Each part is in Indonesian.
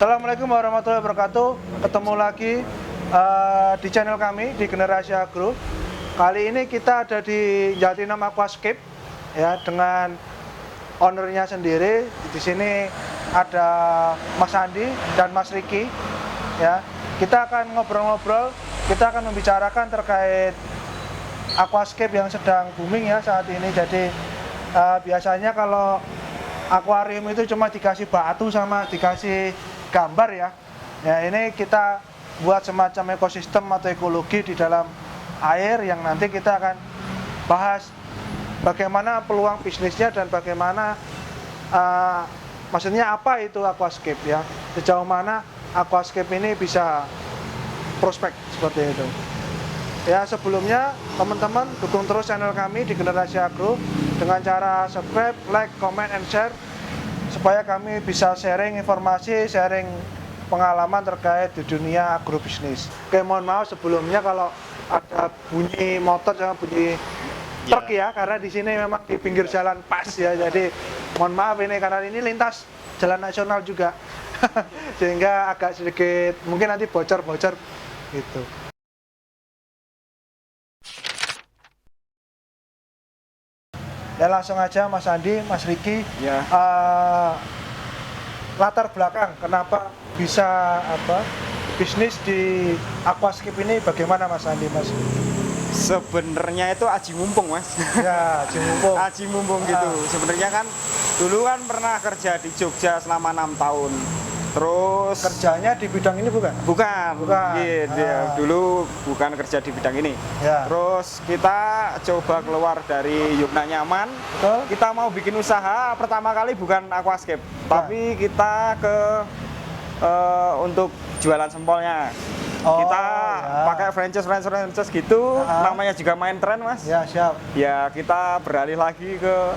Assalamualaikum warahmatullahi wabarakatuh. Ketemu lagi di channel kami di Generasi Agro. Kali ini kita ada di Jatinam Aquascape ya, dengan ownernya sendiri. Di sini ada Mas Andi dan Mas Riki ya. Kita akan ngobrol-ngobrol, kita akan membicarakan terkait aquascape yang sedang booming ya saat ini. Jadi biasanya kalau akuarium itu cuma dikasih batu sama dikasih gambar ya. Ya, ini kita buat semacam ekosistem atau ekologi di dalam air yang nanti kita akan bahas bagaimana peluang bisnisnya dan bagaimana maksudnya apa itu aquascape ya. Sejauh mana aquascape ini bisa prospek seperti itu. Ya, sebelumnya teman-teman dukung terus channel kami di Generasi Agro dengan cara subscribe, like, comment, and share supaya kami bisa sharing informasi, sharing pengalaman terkait di dunia agrobisnis. Oke, mohon maaf sebelumnya kalau ada bunyi motor sama bunyi truk ya, karena di sini memang di pinggir jalan pas ya. Jadi mohon maaf ini karena ini lintas jalan nasional juga. Sehingga agak sedikit mungkin nanti bocor-bocor gitu. Ya langsung aja Mas Andi, Mas Riki, ya. Latar belakang kenapa bisa bisnis di aquascape ini bagaimana Mas Andi, Mas? Sebenarnya itu aji mumpung Mas. Ya, aji mumpung. Aji mumpung gitu. Sebenarnya kan dulu kan pernah kerja di Jogja selama 6 tahun. Terus kerjanya di bidang ini bukan? Bukan. Iya, dulu bukan kerja di bidang ini. Ya. Terus kita coba keluar dari zona nyaman. Betul. Kita mau bikin usaha pertama kali bukan aquascape, tapi kita ke untuk jualan sempolnya. Kita pakai franchise gitu. Namanya juga main tren Mas. Ya, siap. Ya kita beralih lagi ke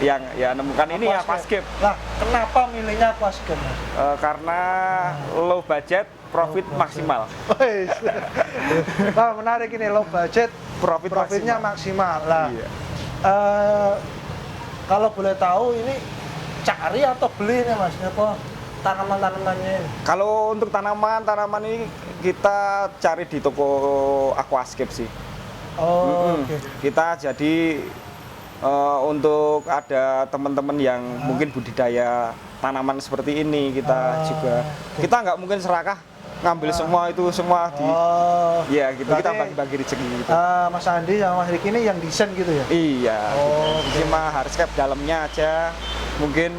yang nemukan ini aquascape. Lah, kenapa milihnya aquascape? Karena low budget, profit maksimal. Nah, menarik ini, low budget, profitnya maksimal. Lah, iya. Kalau boleh tahu ini cari atau beli nih Mas? Apa tanaman-tanamannya? Kalau untuk tanaman ini kita cari di toko aquascape sih. Okay. Kita jadi untuk ada teman-teman yang mungkin budidaya tanaman seperti ini kita juga kita nggak mungkin serakah ngambil semua di ya gitu. Berarti, kita bagi-bagi rezeki gitu. Mas Andi sama Mas Riki ini yang desain gitu ya? Iya. Cuma hardscape dalamnya aja mungkin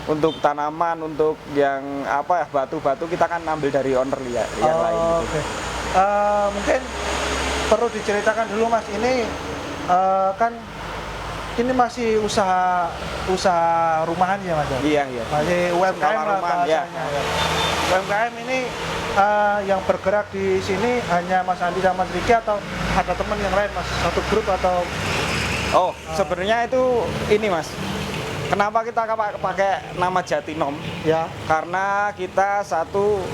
untuk tanaman, untuk yang batu-batu kita kan ambil dari owner ya yang lain gitu. Mungkin perlu diceritakan dulu Mas, ini kan ini masih usaha rumahan ya Mas? Iya. Masih UMKM lah bahasanya. Ya. UMKM ini yang bergerak di sini hanya Mas Andi sama Mas Riki atau ada teman yang lain Mas? Satu grup atau? Sebenarnya itu ini Mas. Kenapa kita pakai nama Jatinom? Ya. Karena kita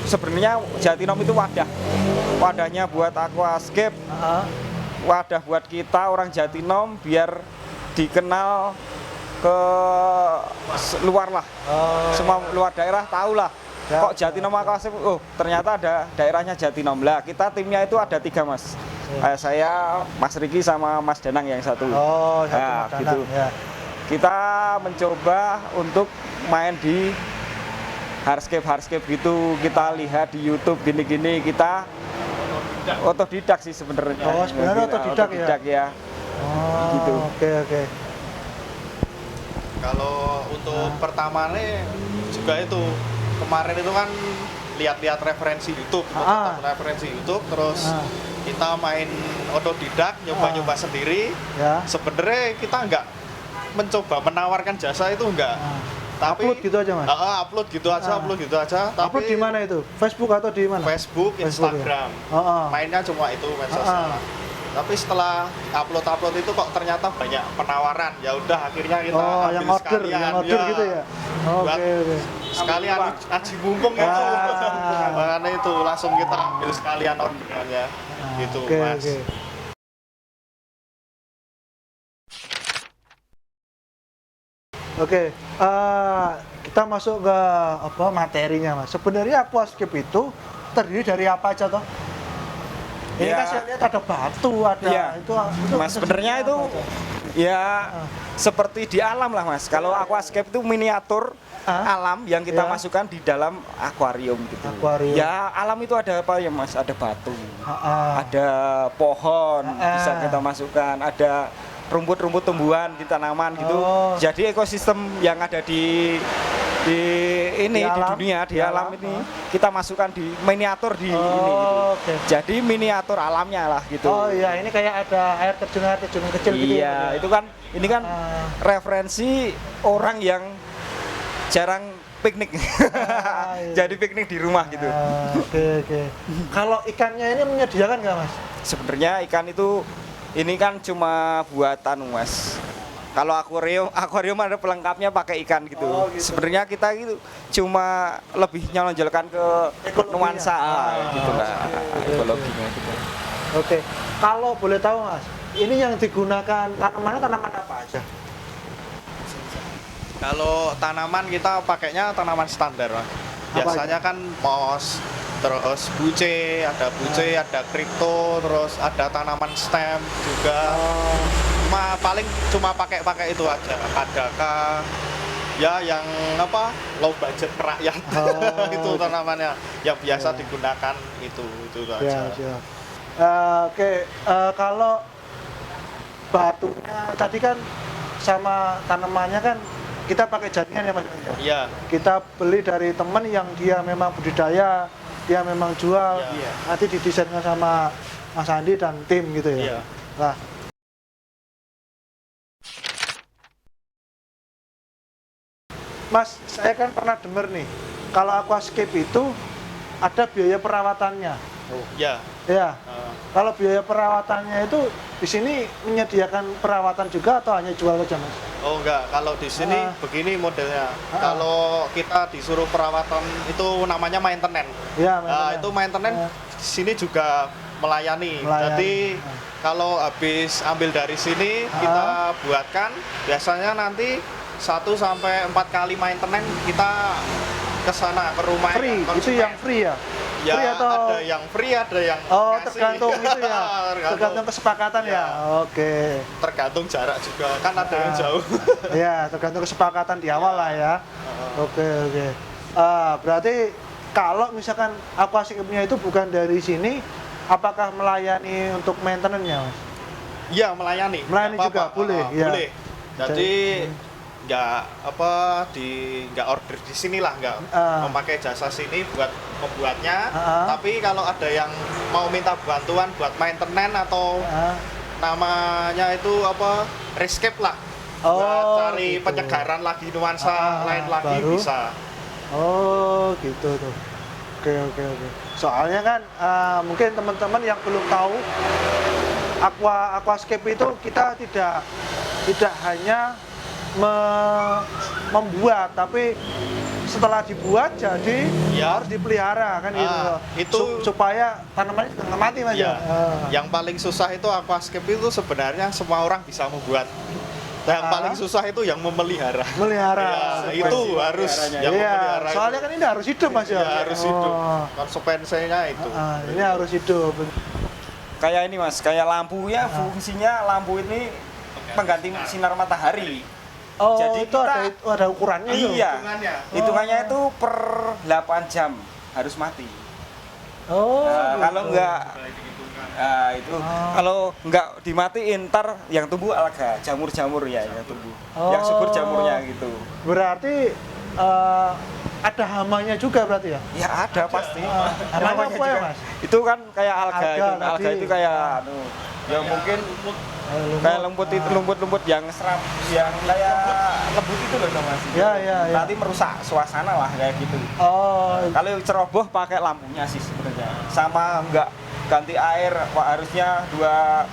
sebenarnya Jatinom itu wadahnya buat aquascape. Wadah buat kita orang Jatinom biar dikenal ke luar lah, semua luar daerah tahu lah. Ya, kok Jatinom Aquascape? Ternyata ada daerahnya Jatinom. Lah kita timnya itu ada 3 Mas. Saya, Mas Riki sama Mas Danang yang satu. Mas gitu. Ya. Kita mencoba untuk main di hardscape gitu. Kita lihat di YouTube gini-gini, kita Otodidak sih sebenarnya. Oh, sebenarnya otodidak ya? ya. Oh, Gitu. Oke. Kalau untuk pertamanya juga itu kemarin itu kan lihat-lihat referensi YouTube, referensi YouTube, terus kita main otodidak, nyoba-nyoba sendiri. Ya. Sebenarnya kita nggak mencoba menawarkan jasa itu enggak. Tapi Upload gitu aja, Mas. Upload gitu aja. Tapi Upload di mana itu? Facebook atau di mana? Facebook, Instagram. Ya? Mainnya cuma itu medsosnya. Tapi setelah upload itu kok ternyata banyak penawaran. Ya udah akhirnya kita ambil yang order, sekalian. yang order Ya. gitu ya. Buat Oke. sekalian aji mumpung itu. Makanya itu langsung kita ambil sekalian orderannya. Gitu, Mas. Oke. Oke, kita masuk ke materinya, Mas. Sebenarnya aquascape itu terdiri dari apa aja toh? Ini Ya. kan saya lihat ada batu, ada Ya. itu Mas, sebenarnya itu apa aja? ya seperti di alam lah, Mas. Kalau aquascape itu miniatur alam yang kita masukkan di dalam akuarium gitu. Akuarium. Ya, alam itu ada apa ya, Mas? Ada batu. Ah. Ada pohon bisa kita masukkan, ada rumput-rumput tumbuhan di tanaman gitu. Oh. Jadi ekosistem yang ada di alam? dunia, di Di alam alam, ini kita masukkan di miniatur di ini gitu. Oke. Jadi miniatur alamnya lah gitu. Oh iya, ini kayak ada air terjun kecil gitu. Iya, itu kan ini kan referensi orang yang jarang piknik. Iya. Jadi piknik di rumah gitu. Oke. Kalau ikannya ini menyediakan nggak, Mas? Sebenarnya ikan itu ini kan cuma buatan, Mas. Kalau akuarium ada pelengkapnya pakai ikan gitu. Oh, gitu. Sebenarnya kita gitu cuma lebih nyonjolkan ke nuansa gitu lah, ekologinya gitu. Oke. Kalau boleh tahu, Mas, ini yang digunakan tanaman apa aja? Kalau tanaman kita pakainya tanaman standar, Mas. Biasanya kan mos, terus buce, ada kripto, terus ada tanaman stem juga. Cuma pakai itu aja. Adakah ya yang low budget rakyat itu tanamannya yang biasa digunakan itu aja. Ya. Oke. Kalau batunya tadi kan sama tanamannya kan kita pakai jaringan ya, Mas? Iya. Kita beli dari teman yang dia memang budidaya, dia memang jual, Iya. nanti didesainkan sama Mas Andi dan tim gitu ya. Iya. Nah, Mas, saya kan pernah dengar nih, kalau aquascape itu ada biaya perawatannya. Ya. Ya. Kalau biaya perawatannya itu di sini menyediakan perawatan juga atau hanya jual saja, Mas? Oh enggak, kalau di sini begini modelnya. Kalau kita disuruh perawatan itu namanya maintenance. Ya, Itu maintenance di sini juga melayani. Jadi kalau habis ambil dari sini kita buatkan, biasanya nanti 1 sampai 4 kali maintenance kita ke sana ke rumah Free, itu yang free ya? Ya, Free atau ada yang free, ada yang ngasih. tergantung itu ya. Tergantung kesepakatan ya. Oke. Tergantung jarak juga, kan ada yang jauh. Ya, tergantung kesepakatan di awal lah ya. Oke. Berarti kalau misalkan aquascape-nya itu bukan dari sini, apakah melayani untuk maintenance-nya, Mas? Iya, melayani. Melayani Nggak juga, apa-apa. boleh, ya. Boleh. Jadi nggak order di sini lah, nggak memakai jasa sini buat membuatnya. Tapi kalau ada yang mau minta bantuan buat maintenance atau namanya itu rescape lah, buat cari gitu. penyegaran lagi nuansa lain lagi baru. bisa. Oh, gitu tuh. Oke. Soalnya kan mungkin teman-teman yang belum tahu aquascape itu kita tidak hanya membuat, tapi setelah dibuat jadi harus dipelihara kan gitu. Itu supaya tanamannya nggak mati, Mas. Ya. Yang paling susah itu aquascape itu sebenarnya semua orang bisa membuat. Yang paling susah itu yang memelihara. Melihara. Ya, itu harus yang memelihara. Soalnya kan ini harus hidup, Mas ya. Harus hidup. Konsekuensinya itu. Ini harus hidup. Kayak ini, Mas, kayak lampu ya, fungsinya lampu ini pengganti sinar matahari. Oh, Jadi itu kita, ada ukurannya itu. Iya. Hitungannya itu per 8 jam harus mati. Oh, Nah, gitu. kalau enggak Nah, itu kalau nggak dimatiin ntar yang tumbuh alga, jamur-jamur ya yang tumbuh. Yang subur jamurnya gitu. Berarti ada hamanya juga berarti ya? Ya ada pasti. Hamanya apa ya, Mas? Itu kan kayak alga, Alga itu. Alga tadi. itu kayak ya mungkin kayak lumput yang seram, yang kayak lembut itu loh Mas. Ya, ya, ya. Nanti merusak suasana lah kayak gitu. Oh, Kalau ceroboh pakai lampunya sih sebenarnya. Sama nggak ganti air, wah harusnya 2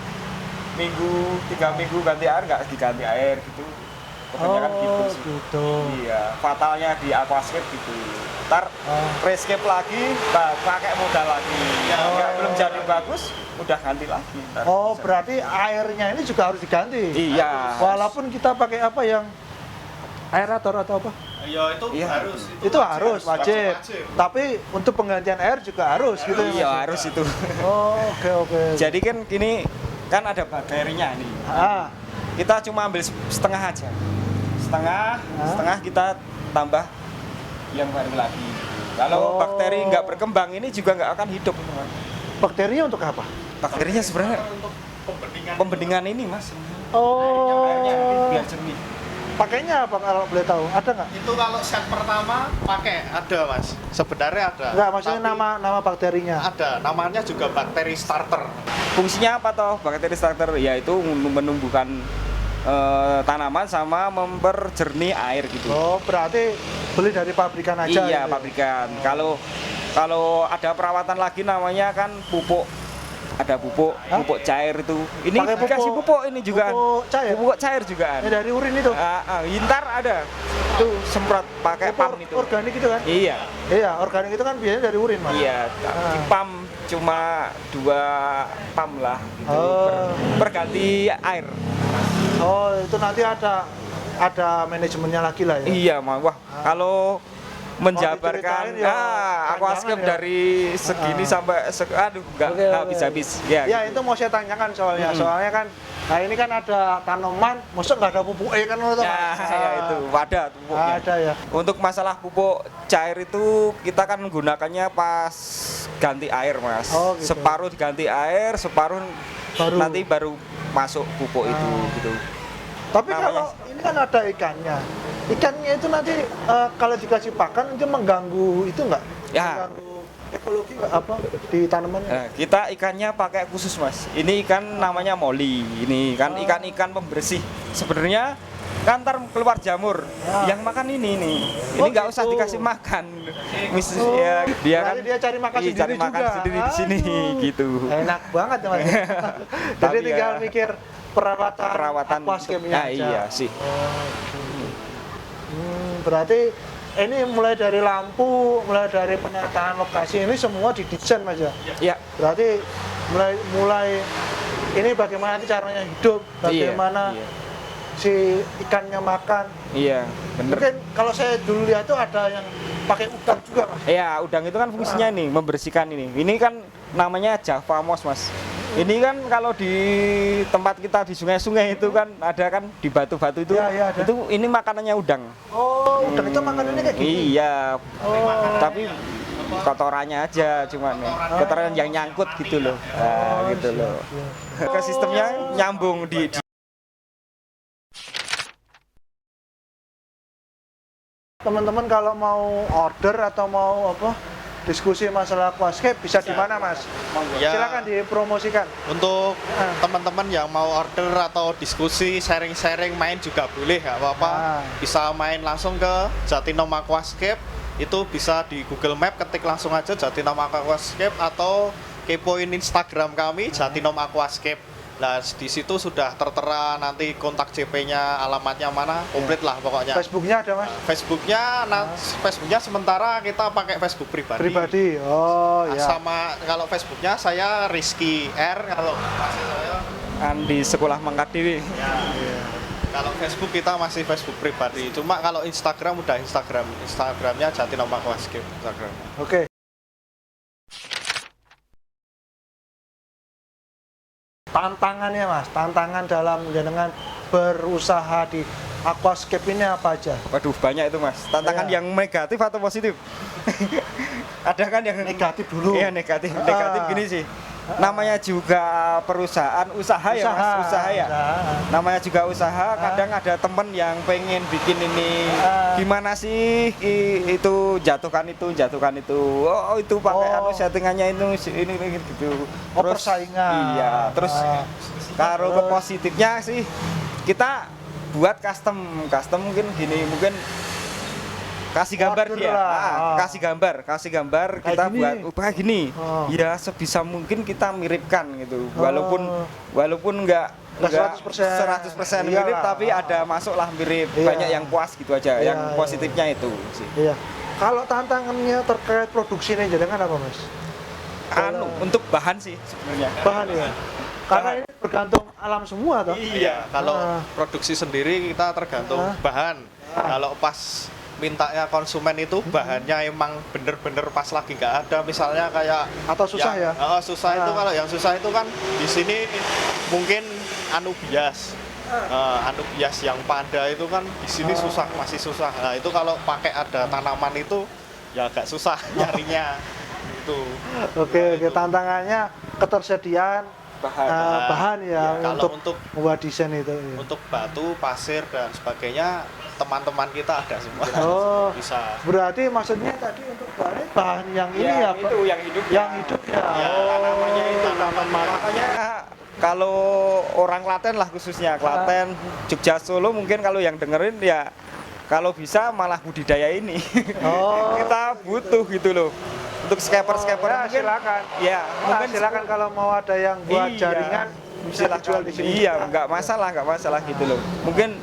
minggu, 3 minggu ganti air, nggak diganti air gitu. Kebanyakan gitu sih. gitu. Iya, fatalnya di aquascape gitu. Ntar rescape lagi, pakai modal lagi. Nggak, belum jadi bagus, udah ganti lagi. Ntar Oh, bisa. berarti airnya ini juga harus diganti. Iya. Walaupun kita pakai apa yang aerator atau apa? Ya itu Iya. harus. Itu harus wajib. Tapi untuk penggantian air juga harus gitu ya, Iya Mas? harus itu. Oh, oke oke. Jadi kan ini kan ada bakterinya nih. Ah, Kita cuma ambil setengah aja. Setengah kita tambah yang baru lagi. Kalau Oh. bakteri nggak berkembang ini juga nggak akan hidup. bakterinya untuk apa? Bakterinya sebenarnya Untuk pembendingan. pembendingan ini Mas. Oh, Airnya biar jernih. pakainya apa kalau boleh tahu? Ada nggak? Itu kalau set pertama pakai ada Mas. Sebenarnya ada. Nggak, maksudnya Tapi nama bakterinya. ada. Namanya juga bakteri starter. Fungsinya apa toh bakteri starter? Yaitu menumbuhkan tanaman sama memperjernih air gitu. Oh, berarti beli dari pabrikan aja. Iya, gitu ya? pabrikan. Kalau ada perawatan lagi namanya kan pupuk. Ada pupuk cair itu. Ini Pakai pupuk- dikasih pupuk ini juga. pupuk cair? Pupuk cair juga. Ini dari urin itu. Ntar ada. Itu semprot pakai Pupuk pam itu. organik itu kan? Iya. Iya, organik itu kan biasanya dari urin, Mas. Iya, di pam cuma 2 pam lah gitu. Oh. Berganti air. Oh, itu nanti ada manajemennya lagi lah ya. Iya, wah kalau menjabarkan diceritain ya aquascape panjangan ya. dari segini sampai aduh nggak Oke, oke. habis-habis Ya, gitu. itu mau saya tanyakan soalnya. Soalnya kan, nah ini kan ada tanaman, maksud nggak ada pupuknya kan, lo tau, Ya, Mas? ya itu ada pupuknya. Ada ya. Untuk masalah pupuk cair itu kita kan menggunakannya pas ganti air mas. Oh, gitu. Separuh diganti air, separuh nanti baru masuk pupuk itu gitu. Tapi Namanya- kalau ini kan ada ikannya. Ikannya itu nanti kalau dikasih pakan itu mengganggu itu nggak? Ya. Mengganggu ekologi nggak, apa di tanamannya? Nah, kita ikannya pakai khusus mas. Ini ikan namanya moli. Ini kan ikan-ikan pembersih. Sebenarnya kan ntar keluar jamur. Ya. Yang makan ini nih. Ini Oh, nggak usah gitu. dikasih makan. Oh, Ya, dia kan berarti dia cari makan iya, sendiri cari makan juga. sendiri di sini Aduh. gitu. Enak banget ya, Mas. Jadi Tapi tinggal ya, mikir perawatan ya, aquascape-nya aja. iya sih. Berarti ini mulai dari lampu, mulai dari penataan lokasi ini semua didesain Mas ya. Ya, Berarti mulai ini bagaimana nanti caranya hidup, bagaimana iya. si ikannya makan. Iya, bener. Mungkin kalau saya dulu lihat tuh ada yang pakai udang juga Mas. Ya, udang itu kan fungsinya ini membersihkan ini. Ini kan namanya Java moss, Mas. Ini kan kalau di tempat kita di sungai-sungai itu kan ada kan di batu-batu itu. Iya, iya, ada. Itu ini makanannya udang. Oh, udang itu makanannya kayak gini. Iya. Oh. Tapi kotorannya aja cuman kotoran yang nyangkut gitu loh. Nah, gitu loh. Ke sistemnya nyambung di Teman-teman kalau mau order atau mau apa diskusi masalah aquascape bisa di mana Mas? Ya. Silakan dipromosikan. Untuk teman-teman yang mau order atau diskusi, sharing-sharing, main juga boleh, nggak apa-apa. Ah. Bisa main langsung ke Jatinom Aquascape, itu bisa di Google Map, ketik langsung aja Jatinom Aquascape atau kepoin Instagram kami Jatinom Aquascape. Nah, di situ sudah tertera nanti kontak CP-nya, alamatnya mana, komplit lah pokoknya. Facebooknya ada Mas? Facebooknya sementara kita pakai Facebook pribadi. Pribadi. Oh ya. Sama kalau Facebooknya saya Rizky R, kalau masih saya kan di sekolah Mangkadiwi. kalau Facebook kita masih Facebook pribadi. Cuma kalau Instagram udah Instagramnya Jatinom Aquascape Instagram. Oke. Tantangannya Mas, tantangan dalam jenengan berusaha di aquascape ini apa aja? Waduh, banyak itu Mas. Tantangan Iya. yang negatif atau positif? Ada kan yang Negatif dulu. Iya, negatif. Negatif gini sih. namanya juga perusahaan usaha ya Mas, usaha ya. Namanya juga usaha, kadang ada temen yang pengen bikin ini gimana sih itu jatuhkan itu. Oh, itu pakai settingannya itu ini gitu. Terus persaingan. Iya, terus karo ke positifnya sih kita buat custom mungkin gini, mungkin kasih gambar Order dia, lah. kasih gambar kita gini. buat kayak gini. Ya sebisa mungkin kita miripkan gitu. Walaupun enggak 100% mirip, Iyalah. tapi ada masuklah mirip. Iya. Banyak yang puas gitu aja. Iya, Yang positifnya itu sih. Iya. Kalau tantangannya terkait produksi ini jenengan apa, Mas? Untuk bahan sih sebenarnya. Bahan ya. Karena ini bergantung alam semua toh. Iya, kalau produksi sendiri kita tergantung bahan. Kalau pas mintanya konsumen itu bahannya emang bener-bener pas lagi nggak ada, misalnya kayak Atau susah ya? Susah itu kalau yang susah itu kan di sini mungkin anubias. Anubias yang pada itu kan di sini masih susah. Nah, itu kalau pakai ada tanaman itu ya agak susah nyarinya. Itu. Oke, tantangannya ketersediaan bahan ya, untuk membuat desain itu. Ya. Untuk batu, pasir dan sebagainya teman-teman kita ada semua. Bisa. Berarti maksudnya tadi untuk bahan yang ini ya, itu yang hidup. Yang hidup ya. Namanya itu tanaman. Makanya kalau orang Klaten lah khususnya Klaten, Jogja, Solo mungkin kalau yang dengerin ya kalau bisa malah budidaya ini. Kita butuh gitu loh. Untuk scaper Ya, mungkin silakan. Ya, mungkin silakan kalau mau ada yang buat jaringan bisa dijual di sini. Iya, nggak masalah gitu loh. Mungkin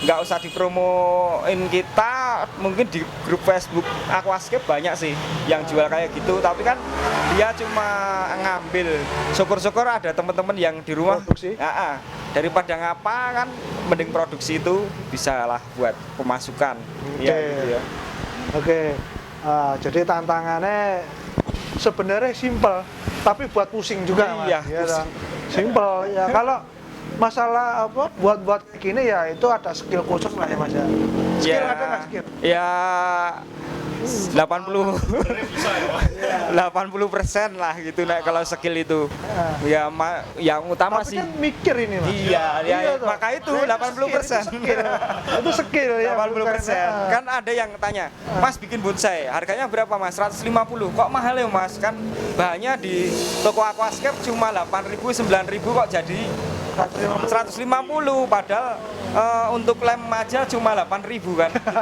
nggak usah dipromoin kita, mungkin di grup Facebook Aquascape banyak sih yang jual kayak gitu, tapi kan dia cuma ngambil. Syukur-syukur ada teman-teman yang di rumah produksi. Daripada ngapa kan mending produksi itu bisa lah buat pemasukan. Oke. Gitu ya. Oke. Jadi tantangannya sebenarnya simpel, tapi buat pusing juga, Mas. Iya, Ya, pusing. simpel ya. Kalau masalah apa buat kayak gini ya itu ada skill khusus lah ya, Mas ya. Skill ada nggak skill? Ya 80% lah gitu kalau skill itu. Ya yang utama Tapi sih. kan mikir ini, Mas. Iya, toh. maka itu Nah, 80%. Itu skill ya. 80%. Kan ada yang tanya, "Mas bikin bonsai, harganya berapa, Mas?" 150. Kok mahal ya, Mas? Kan bahannya di toko Aquascape cuma 8.000, 9.000 kok jadi 150, padahal untuk lem aja cuma 8.000 kan gitu.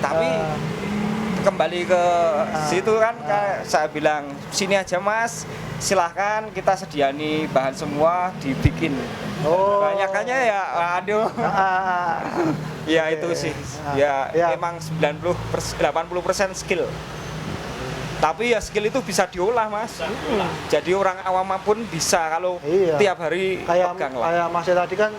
Tapi kembali ke situ kan kayak saya bilang, sini aja Mas, silahkan kita sediani bahan semua dibikin. Banyakannya ya aduh. Ya itu sih. Ya emang 80% skill. Tapi ya skill itu bisa diolah, Mas. Jadi orang awam pun bisa kalau tiap hari pegang lah. Kayak Mas tadi kan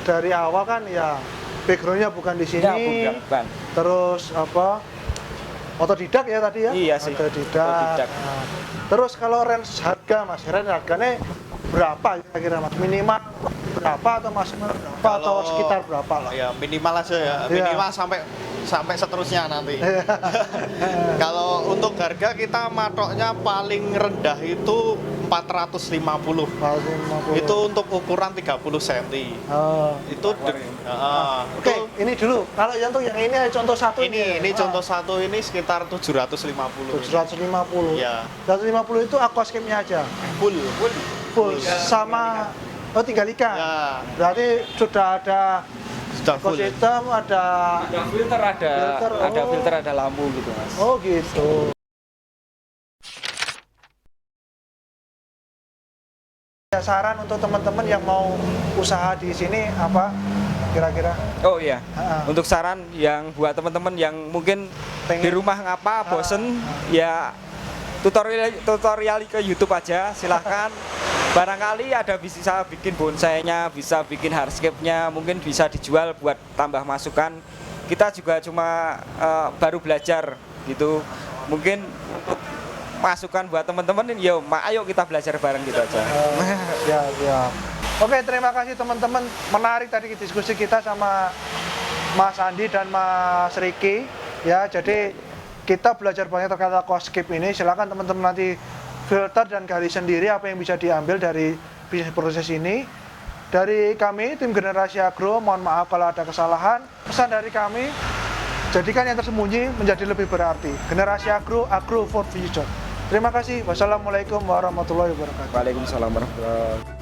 dari awal kan ya backgroundnya bukan di sini. Ya, bukan. Terus apa? Otodidak ya tadi ya? Iya sih. Otodidak. Nah, terus kalau range harga, Mas, harganya berapa kira-kira, Mas? Minimal berapa atau maksimal berapa atau sekitar berapa lah? Ya minimal aja ya. Minimal sampai seterusnya nanti. Kalau untuk harga kita matoknya paling rendah itu 450. Itu untuk ukuran 30 cm. Itu Oke, ini dulu. Kalau yang ini contoh satu ini contoh satu ini sekitar 750. 750. Iya. 750 itu aquascape-nya aja. Full. Sama tinggal ikan. Ya. Berarti sudah ada Full. ekosistem, ada filter, ada filter, ada lampu gitu, Mas. Oh gitu. Saran untuk teman-teman yang mau usaha di sini apa kira-kira? Oh iya. Untuk saran yang buat teman-teman yang mungkin di rumah ngapa bosen ya tutorial ke YouTube aja, silahkan. Barangkali ada bisa bikin bonsainya, bisa bikin hardscape-nya, mungkin bisa dijual buat tambah masukan. Kita juga cuma baru belajar gitu. Mungkin masukan buat teman-teman, ayo kita belajar bareng gitu aja. Ya. Oke, terima kasih teman-teman. Menarik tadi diskusi kita sama Mas Andi dan Mas Riki. Ya, jadi kita belajar banyak terkait aquascape ini. Silakan teman-teman nanti filter dan gali sendiri apa yang bisa diambil dari bisnis proses ini. Dari kami, tim Generasi Agro, mohon maaf kalau ada kesalahan. Pesan dari kami, jadikan yang tersembunyi menjadi lebih berarti. Generasi Agro, Agro for Future. Terima kasih. Wassalamualaikum warahmatullahi wabarakatuh. Waalaikumsalam warahmatullahi wabarakatuh.